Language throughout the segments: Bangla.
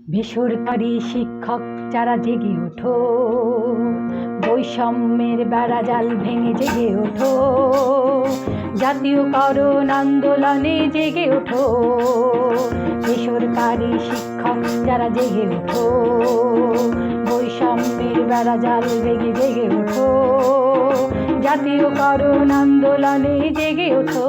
বেসরকারি শিক্ষক যারা জেগে ওঠো, বৈষম্যের বেড়াজাল ভেঙে জেগে ওঠো, জাতীয়করণ আন্দোলনে জেগে ওঠো। বেসরকারি শিক্ষক যারা জেগে ওঠো, বৈষম্যের বেড়াজাল ভেঙে জেগে ওঠো, জাতীয়করণ আন্দোলনে জেগে ওঠো।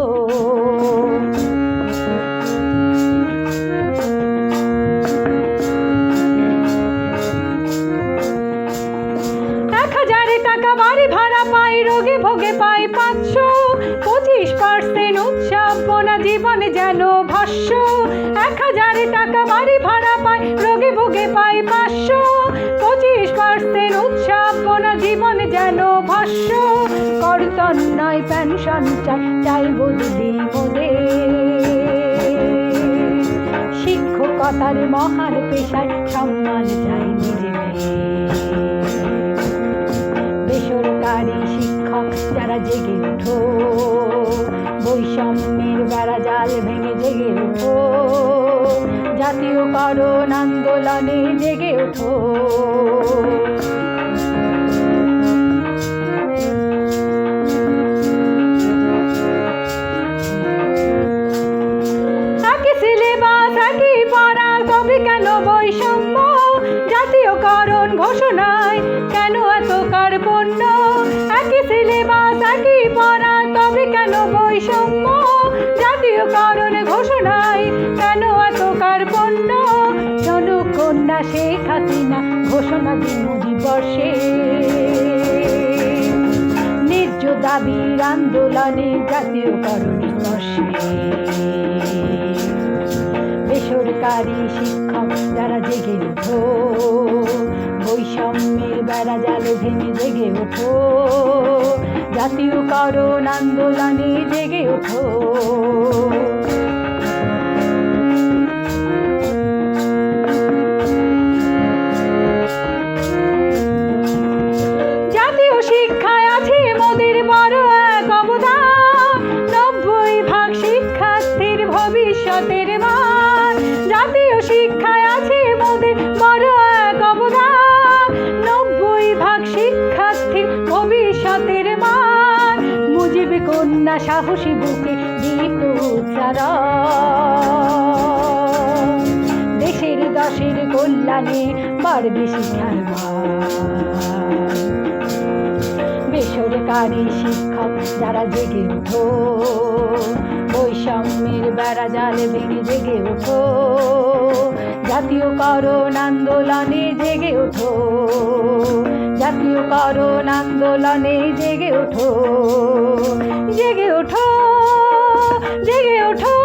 টাকা বাড়ি ভাড়া পাই, রোগে ভোগে পাই 525% উৎসাবনা জীবনে যেন ভাষ্য। 1000 টাকা বাড়ি ভাড়া পাই, রোগে ভোগে পাই 525% উৎসাবনা জীবনে যেন ভাষ্য। কর্তন নয় পেনশন চাই, চাই বদলি মোদের। শিক্ষকতার মহান পেশায় সম্মান চাই নিজেকে। বেসরকারি শিক্ষক যারা জেগে ওঠো, বৈষম্যের বেড়াজাল ভেঙে জেগে ওঠো, জাতীয়করণ আন্দোলনে জেগে ওঠো। একই সিলেবাস একই পড়া, তবে কেন বৈষম্য? জাতীয়করণ ঘোষণায় কেন এত কার্পণ্য? একই সিলেবাস একই পড়া, তবে কেন বৈষম্য? জাতীয়করণ ঘোষণায় কেন এত কার্পণ্য? জনকন্যা শেখ হাসিনা ঘোষণা দিন দিবসে, ন্যায্য দাবির আন্দোলনে জাতীয়করণ স্পর্শে। বেসরকারি শিক্ষক যারা জেগে ওঠো, বৈষম্যের বেড়াজাল ভেঙে জেগে ওঠো, জাতীয়করণ আন্দোলনে জেগে ওঠো। জাতীয় শিক্ষায় আছে মোদের বড় এক অবদান, 90% শিক্ষার্থীর ভবিষ্যতের মান। জাতীয় শিক্ষায় আছে মোদের বড় এক অবদান, 90% শিক্ষার্থীর ভবিষ্যতের মান। মুজিব কন্যা সাহসী বুকে দীপ্ত উচ্চারণ, দেশের দশের কল্যাণে বাড়বে শিক্ষার মান। বেসরকারি শিক্ষক যারা জেগে ওঠো, বৈষম্যের বেড়াজাল ভেঙে জেগে ওঠো, জাতীয়করণ আন্দোলনে জেগে ওঠো, জাতীয়করণ আন্দোলনে জেগে ওঠো, জেগে ওঠো, জেগে ওঠো।